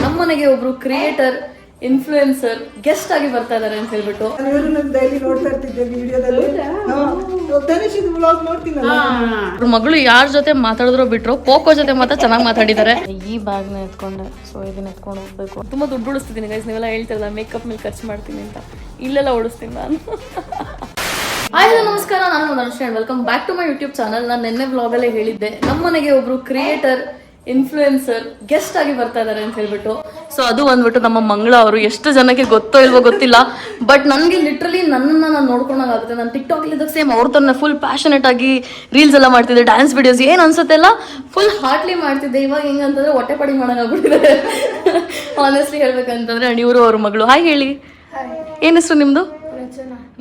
ನಮ್ಮನೆಗೆ ಒಬ್ರು creator influencer guest ಆಗಿ ಬರ್ತಾ ಇದಾರೆ ಅಂತ ಹೇಳ್ಬಿಟ್ಟು ಡೈಲಿ ನೋಡ್ತಾ ಇರ್ತಿದ್ದೆ ವಿಡಿಯೋದಲ್ಲಿ. ಅವ್ರ ಮಗಳು ಯಾರ ಜೊತೆ ಮಾತಾಡಿದ್ರು ಬಿಟ್ರು ಪೋಕೋ ಜೊತೆ ಮಾತ್ರ ಚೆನ್ನಾಗಿ ಮಾತಾಡಿದ್ದಾರೆ. ಈ ಬ್ಯಾಗ್ ನ ಎತ್ಕೊಂಡೆ, ಸೊ ಇದನ್ನ ಎತ್ಕೊಂಡು ಹೋಗ್ಬೇಕು. ತುಂಬಾ ದುಡ್ಡು ಉಳಿಸ್ತಿದ್ದೀನಿ ಗೈಸ್, ನೀವೆಲ್ಲ ಹೇಳ್ತಿರಲ್ಲ ಮೇಕಪ್ ಮೇಲೆ ಖರ್ಚು ಮಾಡ್ತೀನಿ ಅಂತ, ಇಲ್ಲೆಲ್ಲ ಓಡಿಸ್ತೀನಿ ನಾನು. ಹಾಯ್ ನಮಸ್ಕಾರ, ನಾನು Manushya, welcome back to my YouTube channel. ನಾನು ನಿನ್ನೆ ವ್ಲಾಗ್ ಅಲ್ಲೇ ಹೇಳಿದ್ದೆ ನಮ್ಮನೆಗೆ ಒಬ್ರು ಕ್ರಿಯೇಟರ್ ಇನ್ಫ್ಲೂಯೆನ್ಸರ್ ಗೆಸ್ಟ್ ಆಗಿ ಬರ್ತಾ ಇದಾರೆ ಅಂತ ಹೇಳ್ಬಿಟ್ಟು. ಸೊ ಅದು ಬಂದ್ಬಿಟ್ಟು ನಮ್ಮ ಮಂಗಳ ಅವರು. ಎಷ್ಟು ಜನಕ್ಕೆ ಗೊತ್ತೋ ಇಲ್ವೋ ಗೊತ್ತಿಲ್ಲ, ಬಟ್ ನನಗೆ ಲಿಟ್ರಲಿ ನನ್ನನ್ನು ನಾನು ನೋಡ್ಕೊಂಡಾಗುತ್ತೆ. ನಾನು ಟಿಕ್ಟಾಕ್ ಇದ್ದಾಗ ಸೇಮ್ ಅವ್ರ ತನ್ನ ಫುಲ್ ಪ್ಯಾಷನೇಟ್ ಆಗಿ ರೀಲ್ಸ್ ಎಲ್ಲ ಮಾಡ್ತಿದ್ದೆ, ಡ್ಯಾನ್ಸ್ ವಿಡಿಯೋಸ್ ಏನು ಅನ್ಸುತ್ತೆ ಎಲ್ಲ ಫುಲ್ ಹಾರ್ಟ್ಲಿ ಮಾಡ್ತಿದ್ದೆ. ಇವಾಗ ಹೆಂಗಂತಂದ್ರೆ ಹೊಟ್ಟೆ ಪಡಿ ಮಾಡೋಕ್ಕಾಗ್ಬಿಟ್ಟಿದ್ದಾರೆ ಆನೆಸ್ಟ್ಲಿ ಹೇಳ್ಬೇಕಂತಂದ್ರೆ. ಅಂಡ್ ಇವರು ಅವ್ರ ಮಗಳು. ಹಾಯ್ ಹೇಳಿ, ಏನ್ ಹೆಸರು ನಿಮ್ದು?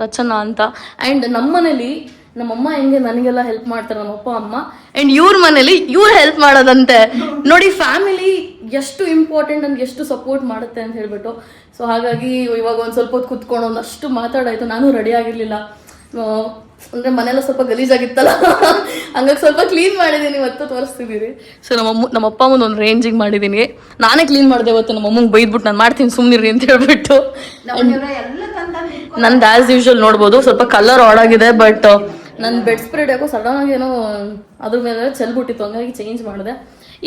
ರಚನಾ ಅಂತ. ಅಂಡ್ ನಮ್ಮನೇಲಿ ನಮ್ಮಮ್ಮ ಹೆಂಗೆ ನನಗೆಲ್ಲ ಹೆಲ್ಪ್ ಮಾಡ್ತಾರೆ, ನಮ್ಮಪ್ಪ ಅಮ್ಮ. ಅಂಡ್ ಇವ್ರ ಮನೇಲಿ ಇವ್ರು ಹೆಲ್ಪ್ ಮಾಡೋದಂತೆ. ನೋಡಿ ಫ್ಯಾಮಿಲಿ ಎಷ್ಟು ಇಂಪಾರ್ಟೆಂಟ್, ನನ್ಗೆ ಎಷ್ಟು ಸಪೋರ್ಟ್ ಮಾಡುತ್ತೆ ಅಂತ ಹೇಳ್ಬಿಟ್ಟು. ಸೊ ಹಾಗಾಗಿ ಇವಾಗ ಒಂದು ಸ್ವಲ್ಪ ಹೊತ್ತು ಕುತ್ಕೊಂಡು ಒಂದಷ್ಟು ಮಾತಾಡಾಯ್ತು. ನಾನು ರೆಡಿ ಆಗಿರ್ಲಿಲ್ಲ, ಅಂದ್ರೆ ಮನೆಯೆಲ್ಲ ಸ್ವಲ್ಪ ಗಲೀಜಾಗಿತ್ತಲ್ಲ, ಹಂಗಾಗಿ ಸ್ವಲ್ಪ ಕ್ಲೀನ್ ಮಾಡಿದ್ದೀನಿ. ಇವತ್ತು ತೋರಿಸ್ತಿದ್ದೀರಿ. ಸೊ ನಮ್ಮಪ್ಪ ಅಮ್ಮನ ಒಂದು ರೇಂಜಿಗೆ ಮಾಡಿದ್ದೀನಿ. ನಾನೇ ಕ್ಲೀನ್ ಮಾಡಿದೆ ಇವತ್ತು. ನಮ್ಮಮ್ಮಂಗೆ ಬೈದ್ಬಿಟ್ಟು ನಾನು ಮಾಡ್ತೀನಿ ಸುಮ್ಮನಿರಿ ಅಂತ ಹೇಳ್ಬಿಟ್ಟು. ನಂದು ಆಸ್ ಯೂಶುವಲ್ ನೋಡ್ಬೋದು ಸ್ವಲ್ಪ ಕಲರ್ ಆಡ್ ಆಗಿದೆ, ಬಟ್ ನನ್ನ ಬೆಡ್ ಸ್ಪ್ರೆಡ್ ಯಾಕೋ ಸಡನ್ ಆಗಿ ಏನೋ ಅದ್ರ ಮೇಲೆ ಚೆಲ್ಬಿಟ್ಟಿತ್ತು, ಹಂಗಾಗಿ ಚೇಂಜ್ ಮಾಡಿದೆ.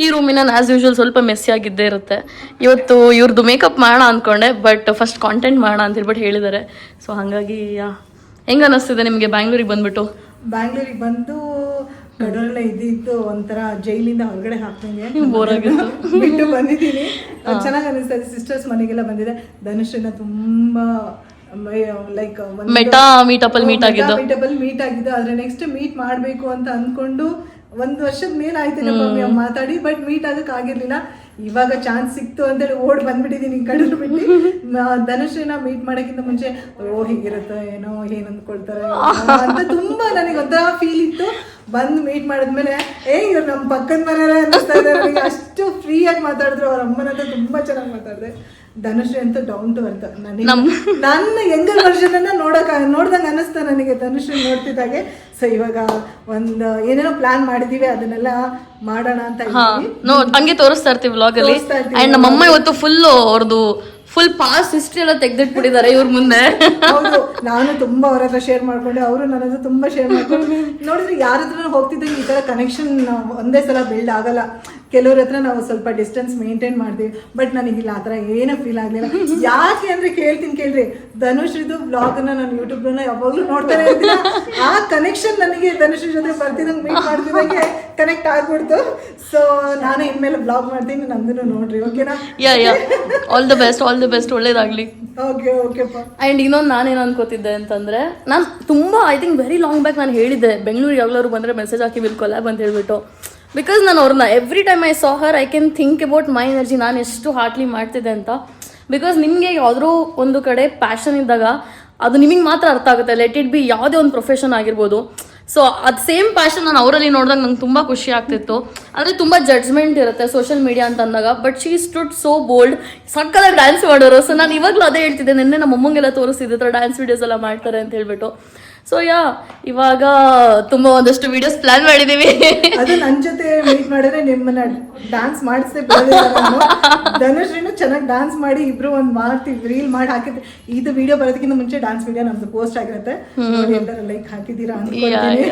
ಈ ರೂಮಿನ ಆಸ್ ಯೂಶುವಲ್ ಸ್ವಲ್ಪ ಮೆಸ್ಸಿ ಆಗಿದ್ದೇ ಇರುತ್ತೆ. ಇವತ್ತು ಇವ್ರದ್ದು ಮೇಕಪ್ ಮಾಡೋಣ ಅಂದ್ಕೊಂಡೆ, ಬಟ್ ಫಸ್ಟ್ ಕಾಂಟೆಂಟ್ ಮಾಡೋಣ ಅಂತ ಹೇಳ್ಬಿಟ್ಟು ಹೇಳಿದ್ದಾರೆ. ಸೊ ಹಾಗಾಗಿ ಹೆಂಗ ಅನಿಸ್ತಿದೆ ನಿಮಗೆ ಬ್ಯಾಂಗ್ಳೂರಿಗೆ ಬಂದ್ಬಿಟ್ಟು? ಬ್ಯಾಂಗ್ಳೂರಿಗೆ ಬಂದು ಗಡೂರಲ್ಲ ಇದ್ದಿದ್ದು ಒಂಥರ ಜೈಲಿಂದ ಹೊರಗಡೆ ಹಾಕ್ತಂಗೆ ಬಿಟ್ಟು ಬಂದಿದ್ದೀನಿ. ಚೆನ್ನಾಗಿ ಅನಿಸ್ತದೆ. ಸಿಸ್ಟರ್ಸ್ ಮನೆಗೆಲ್ಲ ಬಂದಿದೆ. ಧನುಶ್ರೀನ ತುಂಬಾ ಲೈಕ್ ಮೀಟಪ್ ಮೀಟ್ ಆಗಿದ್ದು. ಆದ್ರೆ ನೆಕ್ಸ್ಟ್ ಮೀಟ್ ಮಾಡ್ಬೇಕು ಅಂತ ಅನ್ಕೊಂಡು 1 ವರ್ಷದ ಮೇಲೆ ಆಯ್ತು ಮಾತಾಡಿ, ಬಟ್ ಮೀಟ್ ಆಗಕ್ ಆಗಿರ್ಲಿಲ್ಲ. ಇವಾಗ ಚಾನ್ಸ್ ಸಿಕ್ತು ಅಂತೇಳಿ ಓಡ್ ಬಂದ್ಬಿಟ್ಟಿದೀನಿ ಕಡೂರು ಬಿಟ್ಟು. ಧನುಶ್ರೀನ ಮೀಟ್ ಮಾಡಕ್ಕಿಂತ ಮುಂಚೆ ಹೀಗಿರುತ್ತೋ ಏನೋ, ಏನ್ ಅಂದ್ಕೊಳ್ತಾರೆ ಅಂತ ತುಂಬಾ ನನಗೆ ಒಂಥರ ಫೀಲ್ ಇತ್ತು. ಬಂದು ಮೀಟ್ ಮಾಡಿದ್ಮೇಲೆ ಇವ್ರು ನಮ್ಮ ಪಕ್ಕದ ಮನೆಯವರೇ ಅನ್ನಿಸ್ತಾ ಇದ್ದಾರೆ ನನಗೆ. ಅಷ್ಟು ಫ್ರೀ ಆಗಿ ಮಾತಾಡಿದ್ರು. ಅವ್ರ ಅಮ್ಮನ ಹತ್ರ ತುಂಬಾ ಚೆನ್ನಾಗಿ ಮಾತಾಡಿದೆ. ಧನುಶ್ರೀ ಅಂತ ಡೌನ್ ಟು ಅರ್ಥ. ನನ್ನ ಯಂಗರ್ ವರ್ಷನ್ ನೋಡ್ದಂಗೆ ಅನ್ನಿಸ್ತಾ ನನಗೆ ಧನುಶ್ರೀ ನೋಡ್ತಿದ್ದಾಗೆ. ಸೊ ಇವಾಗ ಒಂದು ಏನೇನೋ ಪ್ಲಾನ್ ಮಾಡಿದೀವಿ, ಅದನ್ನೆಲ್ಲ ಮಾಡೋಣ ಅಂತ ಹಂಗೆ ತೋರಿಸ್ತಾ ಇರ್ತೀವಿ ವ್ಲಾಗ್ ಅಲ್ಲಿ. ಅಂಡ್ ನಮ್ಮಮ್ಮ ಇವತ್ತು ಫುಲ್ ಪಾಸ್ಟ್ ಹಿಸ್ಟ್ರಿ ಎಲ್ಲ ತೆಗ್ದಿಟ್ಬಿಟ್ಟಿದ್ದಾರೆ ಇವ್ರ ಮುಂದೆ. ಹೌದು, ನಾನು ತುಂಬಾ ಅವ್ರ ಹತ್ರ ಶೇರ್ ಮಾಡ್ಕೊಂಡೆ, ಅವರು ನನ್ನ ಹತ್ರ ತುಂಬಾ ಶೇರ್ ಮಾಡ್ಕೊಂಡು. ನೋಡಿದ್ರೆ ಯಾರ ಹತ್ರ ಹೋಗ್ತಿದ್ದಂಗೆ ಈ ತರ ಕನೆಕ್ಷನ್ ಒಂದೇ ಸಲ ಬಿಲ್ಡ್ ಆಗಲ್ಲ. ಕೆಲವ್ರ ಹತ್ರ ನಾವು ಸ್ವಲ್ಪ ಡಿಸ್ಟೆನ್ಸ್ ಮೇಂಟೈನ್ ಮಾಡ್ತೀವಿ, ಬಟ್ ನನಗಿಲ್ಲ ಆ ಥರ ಏನೂ ಫೀಲ್ ಆಗಲಿಲ್ಲ. ಯಾಕೆ ಅಂದರೆ ಕೇಳ್ರಿ, ಧನುಶ್ರೀದು ಬ್ಲಾಗ್ನ ನಾನು ಯೂಟ್ಯೂಬ್ನ ಯಾವಾಗಲೂ ನೋಡ್ತಾನೆ ಇರ್ತೀನಿ. ಆ ಕನೆಕ್ಷನ್ ನನಗೆ ಧನುಶ್ರೀ ಜೊತೆ ಬರ್ತಿದ್ದಂಗೆ ಮೀಟ್ ಮಾಡ್ತಿದ್ದಂಗೆ ಕನೆಕ್ಟ್ ಆಗ್ಬಿಡ್ತು. ಸೊ ನಾನು ಇನ್ಮೇಲೆ ಬ್ಲಾಗ್ ಮಾಡ್ತೀನಿ, ನಮ್ದು ನೋಡ್ರಿ, ಓಕೆನಾ? ಆಲ್ ದ ಬೆಸ್ಟ್, ಒಳ್ಳೇದಾಗ್ಲಿ. ಓಕೆಪ್ಪ. ಆ್ಯಂಡ್ ಇನ್ನೊಂದು ನಾನೇನು ಅನ್ಕೋತಿದ್ದೆ ಅಂತಂದರೆ, ನಾನು ತುಂಬ I think very long back ನಾನು ಹೇಳಿದ್ದೆ ಬೆಂಗಳೂರಿಗೆ ಯಾವಾಗಲೂ ಬಂದರೆ ಮೆಸೇಜ್ ಹಾಕಿ ವಿಲ್ ಕೊಲಾಬ್ ಅಂತ ಹೇಳ್ಬಿಟ್ಟು. ಬಿಕಾಸ್ ನಾನು ಅವ್ರನ್ನ every time I saw her I can think about my energy, ನಾನು ಎಷ್ಟು ಹಾರ್ಟ್ಲಿ ಮಾಡ್ತಿದ್ದೆ ಅಂತ. ಬಿಕಾಸ್ ನಿಮಗೆ ಯಾವುದೋ ಒಂದು ಕಡೆ ಪ್ಯಾಷನ್ ಇದ್ದಾಗ ಅದು ನಿಮಗೆ ಮಾತ್ರ ಅರ್ಥ ಆಗುತ್ತೆ. ಲೆಟ್ ಇಟ್ ಬಿ ಯಾವುದೇ ಒಂದು ಪ್ರೊಫೆಷನ್ ಆಗಿರ್ಬೋದು. ಸೊ ಅದು ಸೇಮ್ ಪ್ಯಾಷನ್ ನಾನು ಅವರಲ್ಲಿ ನೋಡಿದಾಗ ನಂಗೆ ತುಂಬ ಖುಷಿ ಆಗ್ತಿತ್ತು. ಆದರೆ ತುಂಬ ಜಡ್ಜ್ಮೆಂಟ್ ಇರುತ್ತೆ ಸೋಷಿಯಲ್ ಮೀಡಿಯಾ ಅಂತ ಅಂದಾಗ. But she stood so bold, ಸಕ್ಕತ್ತಾಗಿ ಡ್ಯಾನ್ಸ್ ಮಾಡೋರು. ಸೊ ನಾನು ಇವಾಗಲೂ ಅದೇ ಹೇಳ್ತಿದ್ದೆ, ನಿನ್ನೆ ನಮ್ಮ ಅಮ್ಮಂಗೆಲ್ಲ ತೋರಿಸ್ತಿದ್ದೆ ಥರ ಡ್ಯಾನ್ಸ್ ವೀಡಿಯೋಸ್ ಎಲ್ಲ ಮಾಡ್ತಾರೆ ಅಂತ ಹೇಳ್ಬಿಟ್ಟು. ಸೊ ಇವಾಗ ತುಂಬ ಒಂದಷ್ಟು ವಿಡಿಯೋಸ್ ಪ್ಲಾನ್ ಮಾಡಿದ್ದೀವಿ. ಅದು ನನ್ನ ಜೊತೆ ಮೀಟ್ ಮಾಡಿದ್ರೆ ನಿಮ್ಮನ್ನ ಡ್ಯಾನ್ಸ್ ಮಾಡಿಸ್ದೆ. ಧನುಶ್ರೀನು ಚೆನ್ನಾಗಿ ಡ್ಯಾನ್ಸ್ ಮಾಡಿ ಇಬ್ರು ಒಂದು ಮಾಡ್ತೀವಿ, ರೀಲ್ ಮಾಡಿ ಹಾಕಿದ್ವಿ. ಇದು ವಿಡಿಯೋ ಬರೋದಕ್ಕಿಂತ ಮುಂಚೆ ಡ್ಯಾನ್ಸ್ ವಿಡಿಯೋ ನಮ್ದು ಪೋಸ್ಟ್ ಆಗಿರುತ್ತೆ. ಎಲ್ಲರೂ ಲೈಕ್ ಹಾಕಿದ್ದೀರಾ ಅನ್ಕೊಳ್ತೀನಿ.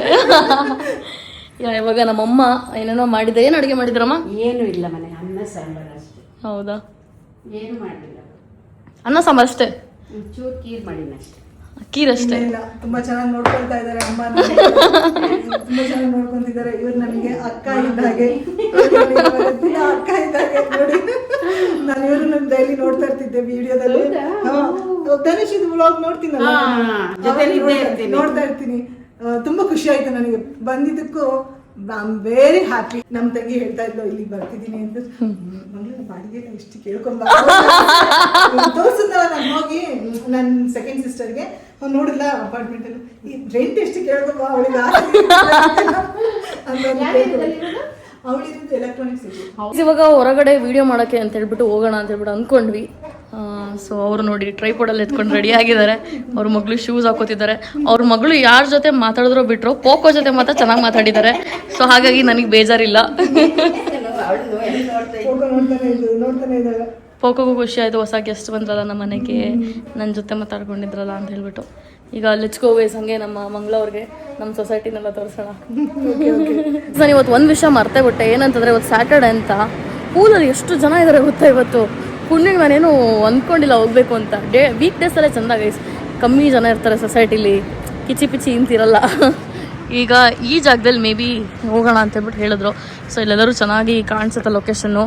ಇವಾಗ ನಮ್ಮಮ್ಮ ಏನೇನೋ ಮಾಡಿದೆ. ಏನು ಅಡುಗೆ ಮಾಡಿದ್ರಮ್ಮ? ಏನು ಇಲ್ಲ ಮನೆ, ಅನ್ನ ಸಾಂಬಾರು ಅಷ್ಟೇ. ಹೌದಾ? ಏನು ಮಾಡಲಿಲ್ಲ, ಅನ್ನ ಸಾಂಬಾರು ಅಷ್ಟೇ. ಚೂರು ಕೀರ್ ಮಾಡಿನ ಅಷ್ಟೇ. ಕೀರಷ್ಟೇ. ತುಂಬಾ ಚೆನ್ನಾಗಿ ನೋಡ್ಕೊಳ್ತಾ ಇದ್ದಾರೆ ಅಮ್ಮ, ತುಂಬಾ ಚೆನ್ನಾಗಿ ನೋಡ್ಕೊಂತಿದ್ದಾರೆ. ಇವ್ರು ನನಗೆ ಅಕ್ಕ ಇದ್ದಾಗೆ, ಅಕ್ಕ ಇದ್ದಾಗೆ ನೋಡಿ. ನಾನು ಇವ್ರನ್ನ ಡೈಲಿ ನೋಡ್ತಾ ಇರ್ತಿದ್ದೆ ವಿಡಿಯೋದಲ್ಲಿ. ಧನುಷ್ ಇದು ವ್ಲಾಗ್ ನೋಡ್ತೀನಲ್ಲ, ನೋಡ್ತಾ ಇರ್ತೀನಿ. ತುಂಬಾ ಖುಷಿ ಆಯ್ತು ನನಗೆ ಬಂದಿದ್ದಕ್ಕೂ. I am very happy. ನಮ್ಮ ತಂಗಿ ಹೇಳ್ತಾ ಇದ್ಲು ಇಲ್ಲಿಗೆ ಬರ್ತಿದ್ದೀನಿ ಅಂತ. ಮಂಗಳೂರು ಬಾಡಿಗೆ ಎಷ್ಟು ಕೇಳ್ಕೊಂಬ ತೋರಿಸಿದ್ನಲ್ಲ ನಾನು ಹೋಗಿ ನನ್ನ ಸೆಕೆಂಡ್ ಸಿಸ್ಟರ್ಗೆ. ನೋಡಿಲ್ಲ ಅಪಾರ್ಟ್ಮೆಂಟ್ ಅಲ್ಲಿ ಈ ರೆಂಟ್ ಎಷ್ಟು ಕೇಳ್ಕೊಂಬ ಅವಳಿಗೆ. ಅವಳಿರೋದು ಎಲೆಕ್ಟ್ರಾನಿಕ್ಸ್. ಇವಾಗ ಹೊರಗಡೆ ವಿಡಿಯೋ ಮಾಡೋಕ್ಕೆ ಅಂತ ಹೇಳ್ಬಿಟ್ಟು ಹೋಗೋಣ ಅಂತ ಹೇಳ್ಬಿಟ್ಟು ಅಂದ್ಕೊಂಡ್ವಿ. ಸೊ ಅವರು ನೋಡಿ ಟ್ರೈಪೋಡಲ್ಲಿ ಎತ್ಕೊಂಡು ರೆಡಿ ಆಗಿದ್ದಾರೆ. ಅವ್ರ ಮಗಳು ಶೂಸ್ ಹಾಕೋತಿದ್ದಾರೆ. ಅವ್ರ ಮಗಳು ಯಾರ ಜೊತೆ ಮಾತಾಡಿದ್ರೋ ಬಿಟ್ರು ಪೋಕೋ ಜೊತೆ ಮಾತ್ರ ಚೆನ್ನಾಗಿ ಮಾತಾಡಿದ್ದಾರೆ. ಸೊ ಹಾಗಾಗಿ ನನಗೆ ಬೇಜಾರಿಲ್ಲ. ನೋಡ್ತಾನೆ ಇದ್ದಾಳೆ. ಪೋಕೋಗೂ ಖುಷಿ ಆಯಿತು, ಹೊಸ ಗೆಸ್ಟ್ ಬಂದ್ರಲ್ಲ ನಮ್ಮ ಮನೆಗೆ, ನನ್ನ ಜೊತೆ ಮಾತಾಡ್ಕೊಂಡಿದ್ರಲ್ಲ ಅಂತ ಹೇಳ್ಬಿಟ್ಟು. ಈಗ ಲೆಟ್ಸ್ ಗೋ ಗೈಸ್, ಹಂಗೆ ನಮ್ಮ ಮಂಗಳವ್ರಿಗೆ ನಮ್ಮ ಸೊಸೈಟಿನೆಲ್ಲ ತೋರಿಸೋಣ. ನಾನು ಇವತ್ತು ಒಂದು ವಿಷಯ ಮರ್ತೇ ಬಿಟ್ಟೆ, ಏನಂತಂದರೆ ಇವತ್ತು ಸ್ಯಾಟರ್ಡೆ ಅಂತ ಪೂಲಲ್ಲಿ ಎಷ್ಟು ಜನ ಇದ್ದಾರೆ ಗೊತ್ತಾ ಇವತ್ತು. ಪುಣ್ಯಗೆ ನಾನೇನು ಅಂದ್ಕೊಂಡಿಲ್ಲ ಹೋಗಬೇಕು ಅಂತ. ವೀಕ್ ಡೇಸಲ್ಲೇ ಚೆಂದ ಗೈಸ್, ಕಮ್ಮಿ ಜನ ಇರ್ತಾರೆ ಸೊಸೈಟಿಲಿ, ಕಿಚಿ ಪಿಚಿ ಇಂತಿರಲ್ಲ. ಈಗ ಈ ಜಾಗದಲ್ಲಿ ಮೇ ಬಿ ಹೋಗೋಣ ಅಂತ ಹೇಳ್ಬಿಟ್ಟು ಹೇಳಿದ್ರು. ಸೊ ಇಲ್ಲೆಲ್ಲರೂ ಚೆನ್ನಾಗಿ ಕಾಣಿಸುತ್ತೆ ಲೊಕೇಶನ್ನು,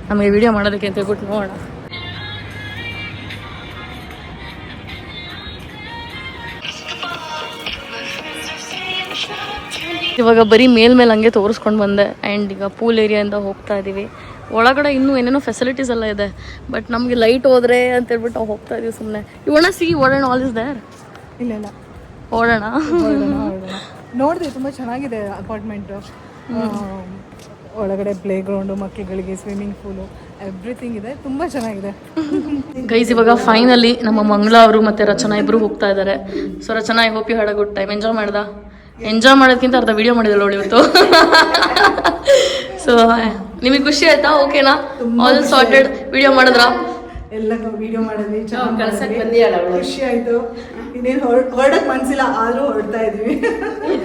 ನಮಗೆ ವಿಡಿಯೋ ಮಾಡೋದಕ್ಕೆ ಅಂತ ಹೇಳ್ಬಿಟ್ಟು ನೋಡೋಣ. ಇವಾಗ ಬರೀ ಮೇಲ್ಮೇಲೆ ಹಂಗೆ ತೋರಿಸ್ಕೊಂಡು ಬಂದೆ. ಆ್ಯಂಡ್ ಈಗ ಪೂಲ್ ಏರಿಯಾಯಿಂದ ಹೋಗ್ತಾ ಇದ್ದೀವಿ. ಒಳಗಡೆ ಇನ್ನೂ ಏನೇನೋ ಫೆಸಿಲಿಟೀಸ್ ಎಲ್ಲ ಇದೆ, ಬಟ್ ನಮಗೆ ಲೈಟ್ ಹೋದ್ರೆ ಅಂತ ಹೇಳ್ಬಿಟ್ಟು ನಾವು ಹೋಗ್ತಾ ಇದೀವಿ ಸುಮ್ಮನೆ. ಇವಣ ಸಿ ಓಡೋಣ, ಆಲ್ ಇಸ್ ದೇರ್. ಇಲ್ಲ ಓಡೋಣ. ನೋಡಿದೆ, ತುಂಬ ಚೆನ್ನಾಗಿದೆ ಅಪಾರ್ಟ್ಮೆಂಟು. ಒಳಗಡೆ ಪ್ಲೇ ಗ್ರೌಂಡು, ಮಕ್ಕಳುಗಳಿಗೆ ಸ್ವಿಮ್ಮಿಂಗ್ ಪೂಲು, ಎವ್ರಿಥಿಂಗ್ ಇದೆ, ತುಂಬ ಚೆನ್ನಾಗಿದೆ. ಗೈಸ್ ಇವಾಗ ಫೈನಲಿ ನಮ್ಮ ಮಂಗಳ ಅವರು ಮತ್ತು ರಚನಾ ಇಬ್ಬರು ಹೋಗ್ತಾ ಇದ್ದಾರೆ. So Rachana, I hope you had a good time. Enjoy ಮಾಡೋದಕ್ಕಿಂತ ಅರ್ಧ ವಿಡಿಯೋ ಮಾಡಿದಲ್ಲ ಅವಳು ಇವತ್ತು. ಸೊ ನಿಮಗೆ ಖುಷಿ ಆಯ್ತಾ? ಓಕೆನಾ? All sorted? ವಿಡಿಯೋ ಮಾಡಿದ್ರಾ? ಎಲ್ಲ ವಿಡಿಯೋ ಮಾಡಿದ್ವಿ, ಕಳ್ಸಕ್ಕೆ ಬಂದಿಯಾಳ ಅವಳು. ಖುಷಿ ಆಯ್ತು. ಇನ್ನೇನು ಹೊರಡಕ್ ಮನ್ಸಿಲ್ಲ, ಆದ್ರೂ ಹೊರಡ್ತಾ ಇದ್ವಿ.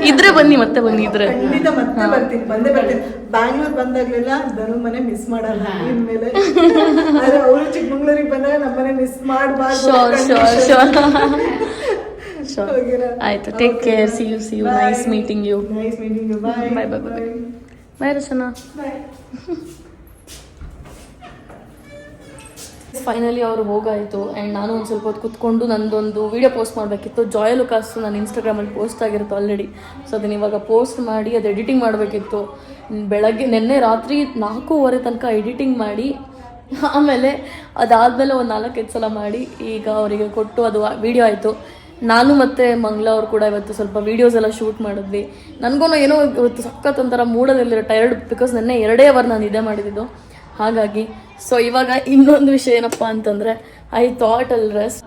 ಇದ್ರೆ ಬನ್ನಿ, ಮತ್ತೆ ಬನ್ನಿ ಇದ್ರೆ. ಖಂಡಿತ ಮತ್ತೆ ಬರ್ತೀನಿ, ಬರ್ತೀನಿ. ಬ್ಯಾಂಗ್ಳೂರ್ ಬಂದಾಗ್ಲೆಲ್ಲ ಧನು ಮನೆ ಮಿಸ್ ಮಾಡಲ್ಲ ಇನ್ಮೇಲೆ. ಆದ್ರೆ ಅವರು ಚಿಕ್ಕಮಂಗ್ಳೂರಿಗೆ ಬಂದಾಗ ನಮ್ಮನೆ ಮಿಸ್ ಮಾಡಬಾರ್ದು. ಆಯ್ತು, take care. See you. Nice meeting you. Bye bye Rachana. Finally ಅವರು ಹೋಗಾಯಿತು. ಆ್ಯಂಡ್ ನಾನು ಒಂದು ಸ್ವಲ್ಪ ಹೊತ್ತು ಕುತ್ಕೊಂಡು ನಂದೊಂದು ವೀಡಿಯೋ ಪೋಸ್ಟ್ ಮಾಡಬೇಕಿತ್ತು. ಜಾಯ್ ಲುಕಾಸ್ ನನ್ನ ಇನ್ಸ್ಟಾಗ್ರಾಮಲ್ಲಿ ಪೋಸ್ಟ್ ಆಗಿರುತ್ತೆ ಆಲ್ರೆಡಿ. ಸೊ ಅದನ್ನ ಇವಾಗ ಪೋಸ್ಟ್ ಮಾಡಿ ಅದು ಎಡಿಟಿಂಗ್ ಮಾಡಬೇಕಿತ್ತು. ಬೆಳಗ್ಗೆ ನಿನ್ನೆ ರಾತ್ರಿ 4:30 ತನಕ ಎಡಿಟಿಂಗ್ ಮಾಡಿ, ಆಮೇಲೆ ಅದಾದಮೇಲೆ ಒಂದು 4-5 ಸಲ ಮಾಡಿ ಈಗ ಅವರಿಗೆ ಕೊಟ್ಟು ಅದು ವೀಡಿಯೋ ಆಯಿತು. ನಾನು ಮತ್ತು ಮಂಗಳ ಅವ್ರು ಕೂಡ ಇವತ್ತು ಸ್ವಲ್ಪ ವೀಡಿಯೋಸ್ ಎಲ್ಲ ಶೂಟ್ ಮಾಡಿದ್ವಿ. ನನಗೂ ಏನೋ ಇವತ್ತು ಸಖತ್ ಒಂಥರ ಮೂಡಲ್ಲಿರೋ ಟೈರ್ಡ್, ಬಿಕಾಸ್ ನೆನ್ನೆ 2 ಅವರ್ ನಾನು ಇದೇ ಮಾಡಿದ್ದು ಹಾಗಾಗಿ. ಸೊ ಇವಾಗ ಇನ್ನೊಂದು ವಿಷಯ ಏನಪ್ಪ ಅಂತಂದರೆ, ಐ ಥಾಟ್ ಅಲ್ ರೆಸ್ಟ್.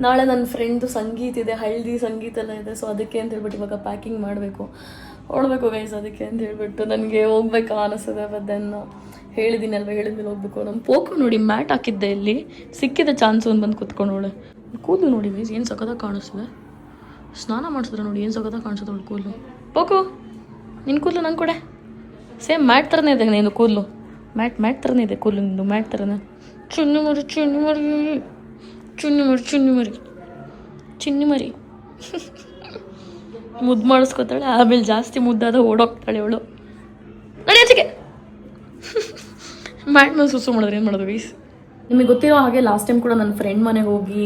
ನಾಳೆ ನನ್ನ ಫ್ರೆಂಡ್ದು ಸಂಗೀತ ಇದೆ, ಹಳದಿ ಸಂಗೀತ ಎಲ್ಲ ಇದೆ. ಸೊ ಅದಕ್ಕೆ ಅಂತ ಹೇಳ್ಬಿಟ್ಟು ಇವಾಗ ಪ್ಯಾಕಿಂಗ್ ಮಾಡಬೇಕು, ಹೊರಡಬೇಕು ಗೈಸ್. ಅದಕ್ಕೆ ಅಂತ ಹೇಳ್ಬಿಟ್ಟು ನನಗೆ ಹೋಗ್ಬೇಕಾ ಅನಿಸ್ತದೆ. ಬಟ್ ದೆನ್ ಹೇಳಿದ್ಮೇಲೆ ಹೋಗ್ಬೇಕು. ನಮ್ಮ ಪೋಕೋ ನೋಡಿ ಮ್ಯಾಟ್ ಹಾಕಿದ್ದೆ, ಇಲ್ಲಿ ಸಿಕ್ಕಿದೆ ಚಾನ್ಸು ಒಂದು ಬಂದು ಕುತ್ಕೊಂಡವಳೆ. ಕೂದಲು ನೋಡಿ ಗೈಸ್ ಏನು ಸಖತ್ತಾಗಿ ಕಾಣಿಸ್ತದೆ. ಸ್ನಾನ ಮಾಡಿಸಿದ್ರೆ ನೋಡಿ ಏನು ಸಖತ್ತಾಗಿ ಕಾಣಿಸ್ತದೆ ಅವಳು ಕೂದಲು. ಪೋಕೋ, ನಿನ್ನ ಕೂದಲು ನಂಗೆ ಕೊಡೆ. ಸೇಮ್ ಮ್ಯಾಟ್ ಥರನೇ ಇದೆ ನೀನು ಕೂದಲು. ಮ್ಯಾಟ್ ಥರನೇ ಇದೆ ಕೂದಲು ನಿಂದು, ಮ್ಯಾಟ್ ಥರನೇ. ಚುನ್ನಿ ಮರಿ ಮುದ್ದು ಮಾಡಿಸ್ಕೊತಾಳೆ. ಆಮೇಲೆ ಜಾಸ್ತಿ ಮುದ್ದಾದ ಓಡೋಗ್ತಾಳೆ ಅವಳು. ನಡಿ ಆಚೆಗೆ. ಮ್ಯಾಟ್ ಮೇಲೆ ಸುಸು ಮಾಡಿದ್ರೆ ಏನು ಮಾಡೋದು ಗೈಸ್? ನಿಮಗೆ ಗೊತ್ತಿರೋ ಹಾಗೆ ಲಾಸ್ಟ್ ಟೈಮ್ ಕೂಡ ನನ್ನ ಫ್ರೆಂಡ್ ಮನೆಗೆ ಹೋಗಿ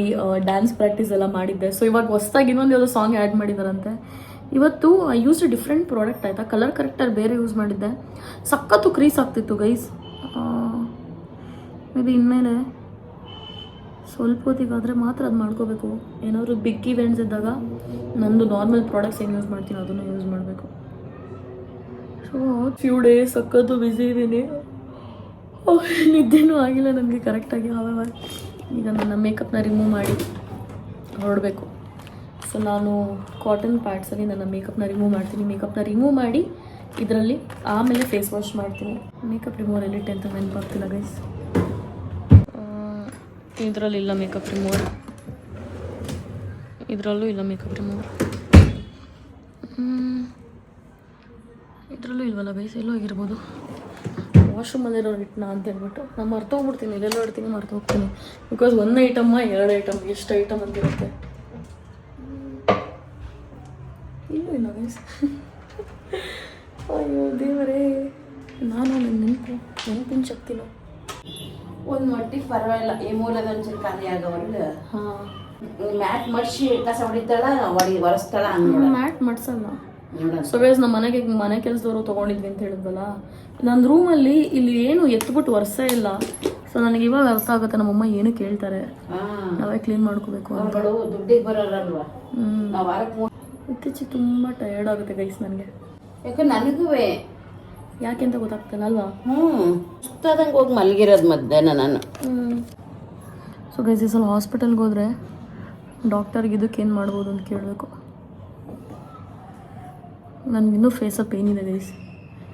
ಡ್ಯಾನ್ಸ್ ಪ್ರಾಕ್ಟೀಸ್ ಎಲ್ಲ ಮಾಡಿದ್ದೆ. ಸೊ ಇವಾಗ ಹೊಸದಾಗಿ ಇನ್ನೊಂದು ಯಾವುದೋ ಸಾಂಗ್ ಆ್ಯಡ್ ಮಾಡಿದಾರಂತೆ. ಇವತ್ತು ಐ ಯೂಸ್ ಡಿಫ್ರೆಂಟ್ ಪ್ರಾಡಕ್ಟ್ ಆಯಿತಾ, ಕಲರ್ ಕರೆಕ್ಟರ್ ಬೇರೆ ಯೂಸ್ ಮಾಡಿದ್ದೆ. ಸಖತ್ತು ಕ್ರೀಸ್ ಆಗ್ತಿತ್ತು ಗೈಸ್. ಮೇ ಬಿ ಇನ್ಮೇಲೆ ಸ್ವಲ್ಪ ಹೊತ್ತಿಗಾದರೆ ಮಾತ್ರ ಅದು ಮಾಡ್ಕೋಬೇಕು. ಏನಾದರೂ ಬಿಗ್ ಇವೆಂಟ್ಸ್ ಇದ್ದಾಗ ನಂದು ನಾರ್ಮಲ್ ಪ್ರಾಡಕ್ಟ್ಸ್ ಏನು ಯೂಸ್ ಮಾಡ್ತೀನಿ ಅದನ್ನು ಯೂಸ್ ಮಾಡಬೇಕು. ಸೊ ಫ್ಯೂ ಡೇಸ್ ಸಖತ್ತು ಬ್ಯುಸಿ ಇದ್ದೀನಿ. ನಿದ್ದೆನೂ ಆಗಿಲ್ಲ ನನಗೆ ಕರೆಕ್ಟಾಗಿ. ಆವಾಗ ಈಗ ನನ್ನ ಮೇಕಪ್ನ ರಿಮೂವ್ ಮಾಡಿ ಹೊರಡಬೇಕು. ಸೊ ನಾನು ಕಾಟನ್ ಪ್ಯಾಡ್ಸಲ್ಲಿ ನನ್ನ ಮೇಕಪ್ನ ರಿಮೂವ್ ಮಾಡ್ತೀನಿ. ಮೇಕಪ್ನ ರಿಮೂವ್ ಮಾಡಿ ಇದರಲ್ಲಿ ಆಮೇಲೆ ಫೇಸ್ ವಾಶ್ ಮಾಡ್ತೀನಿ. ಮೇಕಪ್ ರಿಮೂವರ್ ಎಲ್ಲಿಟ್ಟೆ ಅಂತ ನೆನಪಾಗ್ತಿಲ್ಲ ಗೈಸ್. ಇದರಲ್ಲಿ ಇಲ್ಲ ಮೇಕಪ್ ರಿಮೂವರ್, ಇದರಲ್ಲೂ ಇಲ್ಲ ಮೇಕಪ್ ರಿಮೂವರ್, ಇದರಲ್ಲೂ ಇಲ್ವಲ್ಲ ಗೈಸ್. ಎಲ್ಲೋ ಆಗಿರ್ಬೋದು. ವಾಶ್ರೂಮಲ್ಲಿರೋ ಇಟ್ಟನ ಅಂತ ಹೇಳ್ಬಿಟ್ಟು ನಾನು ಮರ್ತೋಗ್ಬಿಡ್ತೀನಿ. ಎಲ್ಲೆಲ್ಲೋ ಇಡ್ತೀನಿ, ಮರ್ತೋಗ್ತೀನಿ. ಬಿಕಾಸ್ 1 ಐಟಮ್ಮ 2 ಐಟಮ್, ಎಷ್ಟು ಐಟಮ್ ಅಂತಿರುತ್ತೆ. ಇಲ್ಲೂ ಇಲ್ಲ ಗೈಸ್. ಅಯ್ಯೋ ದೇವರೇ, ನಾನು ನೆನಪಿನ ಶಕ್ತಿನ ಒಂದು ಮಟ್ಟಿಗೆ ಪರವಾಗಿಲ್ಲ. ಈ ಮೂಲದ ಒಂಚೂರು ಖಾಲಿ ಆಗೋವರೆಗೂ ಹಾಂ ಮ್ಯಾಟ್ ಮಡ್ಸಿ ಕಸ ಹೊಡಿತಾಳ, ಒರೆಸ್ತಾಳ. ಮ್ಯಾಟ್ ಮಡ್ಸಲ್ಲ. ಸೊ ಗೈಸ್ ನಮ್ಮ ಮನೆ ಕೆಲಸದವರು ತೊಗೊಂಡಿದ್ವಿ ಅಂತ ಹೇಳಿದ್ವಲ್ಲ, ನನ್ನ ರೂಮಲ್ಲಿ ಇಲ್ಲಿ ಏನು ಎತ್ಬಿಟ್ಟು ಒರೆಸೇ ಇಲ್ಲ. ಸೊ ನನಗೆ ಇವಾಗ ಅರ್ಥ ಆಗುತ್ತೆ ನಮ್ಮಮ್ಮ ಏನು ಕೇಳ್ತಾರೆ, ನಾವೇ ಕ್ಲೀನ್ ಮಾಡ್ಕೋಬೇಕು ಅಂತ. ದುಡ್ಡಿಗೆ ಬರೋರಲ್ವಾ. ಇತ್ತೀಚೆಗೆ ತುಂಬ ಟಯರ್ಡ್ ಆಗುತ್ತೆ ಗೈಸ್ ನನಗೆ. ಯಾಕೆ ನನಗೂ ಯಾಕೆ ಅಂತ ಗೊತ್ತಾಗ್ತಿಲ್ಲ ಅಲ್ವಾ. ಸುತ್ತಾದಂಗೆ ಹೋಗಿ ಮಲಗಿರೋದು ಮಧ್ಯಾಹ್ನ ನಾನು. ಸೊ ಗೈಸ್ ಈ ಸಲ ಹಾಸ್ಪಿಟಲ್ಗೆ ಹೋದರೆ ಡಾಕ್ಟರ್ಗೆ ಇದಕ್ಕೆ ಏನು ಮಾಡ್ಬೋದು ಅಂತ ಕೇಳಬೇಕು. ನನಗಿನ್ನೂ ಫೇಸ ಪೇನ್ ಇದೆ ಗೈಸ್.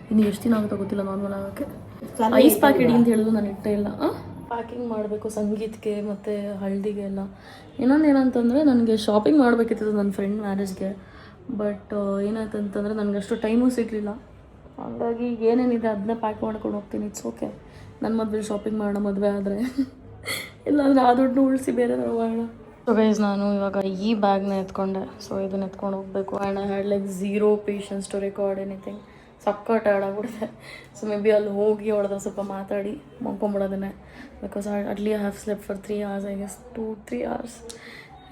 ಇನ್ನು ಎಷ್ಟು ದಿನ ಆಗುತ್ತೋ ಗೊತ್ತಿಲ್ಲ ನಾರ್ಮಲ್ ಆಗೋಕ್ಕೆ. ಐಸ್ ಪ್ಯಾಕೆಟ್ ಅಂತ ಹೇಳಿದ್ರು ನಾನು ಇಟ್ಟೇ ಇಲ್ಲ. ಪ್ಯಾಕಿಂಗ್ ಮಾಡಬೇಕು ಸಂಗೀತಕ್ಕೆ ಮತ್ತು ಹಳದಿಗೆ ಎಲ್ಲ. ಇನ್ನೊಂದು ಏನಂತಂದರೆ ನನಗೆ ಶಾಪಿಂಗ್ ಮಾಡಬೇಕಿತ್ತು ನನ್ನ ಫ್ರೆಂಡ್ ಮ್ಯಾರೇಜ್ಗೆ. ಬಟ್ ಏನಾಯ್ತಂತಂದರೆ ನನಗೆ ಅಷ್ಟು ಟೈಮೂ ಸಿಗಲಿಲ್ಲ. ಹಾಗಾಗಿ ಈಗ ಏನೇನಿದೆ ಅದನ್ನ ಪ್ಯಾಕ್ ಮಾಡ್ಕೊಂಡು ಹೋಗ್ತೀನಿ. It's okay. ನನ್ನ ಮದುವೆ ಶಾಪಿಂಗ್ ಮಾಡೋಣ ಮದುವೆ ಆದರೆ, ಇಲ್ಲಾಂದರೆ ಆ ದುಡ್ಡು ಉಳಿಸಿ ಬೇರೆ ತಗೋಣ. ಸೊ ಗೈಸ್, ನಾನು ಇವಾಗ ಈ ಬ್ಯಾಗ್ನ ಎತ್ಕೊಂಡೆ. ಸೊ ಇದನ್ನ ಎತ್ಕೊಂಡು ಹೋಗಬೇಕು. And I had like zero patience to record anything. ಸಕ್ಕ ಟೈರ್ಡ್ ಆಗ್ಬಿಡುತ್ತೆ. ಸೊ ಮೇ ಬಿ ಅಲ್ಲಿ ಹೋಗಿ ಅವಳದ ಸ್ವಲ್ಪ ಮಾತಾಡಿ ಮಲ್ಕೊಂಬಿಡೋದನ್ನೇ. Because at least I have slept for 3 hours, I guess 2-3 hours.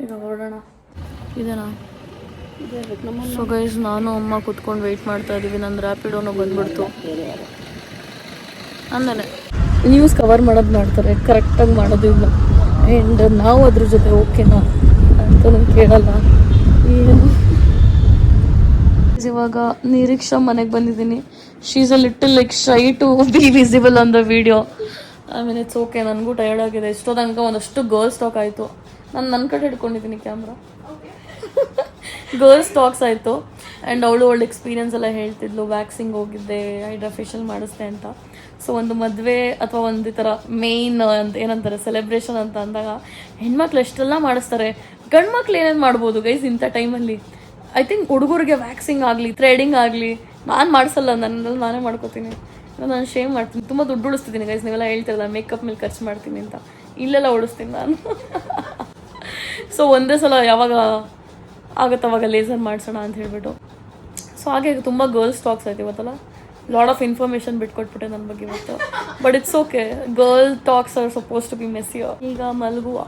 ಈಗ ಹೊರಡೋಣ. ಇದೇನಾ? ಸೊ ಗೈಸ್, ನಾನು ಅಮ್ಮ ಕುತ್ಕೊಂಡು ವೆಯ್ಟ್ ಮಾಡ್ತಾ ಇದ್ದೀವಿ. ನನ್ನ ರ್ಯಾಪಿಡೋನೋ ಬಂದ್ಬಿಡ್ತು. ಅಂದಾನೆ ನ್ಯೂಸ್ ಕವರ್ ಮಾಡೋದು ಮಾಡ್ತಾರೆ, ಕರೆಕ್ಟಾಗಿ ಮಾಡೋದು ಇಲ್ಲ. ಆ್ಯಂಡ್ ನಾವು ಅದ್ರ ಜೊತೆ ಓಕೆನಾ ಅಂತ ನಂಗೆ ಕೇಳಲ್ಲ ಏನು. ಇವಾಗ ನಿರೀಕ್ಷಾ ಮನೆಗೆ ಬಂದಿದ್ದೀನಿ. She is a little like shy to be visible on the video. ಆಮೇಲೆ ಇಟ್ಸ್ ಓಕೆ. ನನಗೂ ಟಯರ್ಡ್ ಆಗಿದೆ. ಎಷ್ಟೋ ತನಕ ಒಂದಷ್ಟು ಗರ್ಲ್ಸ್ ಟಾಕ್ ಆಯಿತು. ನಾನು ನನ್ನ ಕಡೆ ಹಿಡ್ಕೊಂಡಿದ್ದೀನಿ ಕ್ಯಾಮ್ರಾ. ಗರ್ಲ್ಸ್ ಟಾಕ್ಸ್ ಆಯಿತು. ಆ್ಯಂಡ್ ಅವಳು ಒಳ್ಳೆ ಎಕ್ಸ್ಪೀರಿಯನ್ಸ್ ಎಲ್ಲ ಹೇಳ್ತಿದ್ಲು. ವ್ಯಾಕ್ಸಿಂಗ್ ಹೋಗಿದ್ದೆ, ಹೈಡ್ರಾ ಫೇಶಿಯಲ್ ಮಾಡಿಸ್ದೆ ಅಂತ. ಸೊ ಒಂದು ಮದುವೆ ಅಥವಾ ಒಂದು ಈ ಥರ ಮೇಯ್ನ್ ಅಂತ ಏನಂತಾರೆ ಸೆಲೆಬ್ರೇಷನ್ ಅಂತ ಅಂದಾಗ ಹೆಣ್ಮಕ್ಳು ಎಷ್ಟೆಲ್ಲ ಮಾಡಿಸ್ತಾರೆ. ಗಂಡು ಮಕ್ಳು ಏನೇನು ಮಾಡ್ಬೋದು ಗೈಸ್ ಇಂಥ ಟೈಮಲ್ಲಿ. ಐ ಥಿಂಕ್ ಹುಡುಗರಿಗೆ ವ್ಯಾಕ್ಸಿಂಗ್ ಆಗಲಿ ಥ್ರೆಡಿಂಗ್ ಆಗಲಿ ನಾನು ಮಾಡಿಸಲ್ಲ. ನನ್ನಲ್ಲಿ ನಾನೇ ಮಾಡ್ಕೋತೀನಿ. ನಾನು ಶೇಮ್ ಮಾಡ್ತೀನಿ. ತುಂಬ ದುಡ್ಡು ಉಳಿಸ್ತಿದ್ದೀನಿ ಗೈಸ್. ನೀವೆಲ್ಲ ಹೇಳ್ತಿರಲ್ಲ ಮೇಕಪ್ ಮೇಲೆ ಖರ್ಚು ಮಾಡ್ತೀನಿ ಅಂತ. ಇಲ್ಲೆಲ್ಲ ಉಳಿಸ್ತೀನಿ ನಾನು. ಸೊ ಒಂದೇ ಸಲ ಯಾವಾಗ ಆಗುತ್ತವಾಗ ಲೇಸರ್ ಮಾಡಿಸೋಣ ಅಂತ ಹೇಳಿಬಿಟ್ಟು. ಸೊ ಹಾಗೆ ತುಂಬ ಗರ್ಲ್ಸ್ ಟಾಕ್ಸ್ ಆಯ್ತು ಇವತ್ತಲ್ಲ. ಲಾಟ್ ಆಫ್ ಇನ್ಫಾರ್ಮೇಷನ್ ಬಿಟ್ಕೊಟ್ಬಿಟ್ಟೆ ನನ್ನ ಬಗ್ಗೆ ಇವತ್ತು. But it's okay. Girl talks are suppose to be messier. ಈಗ ಮಲಗುವ.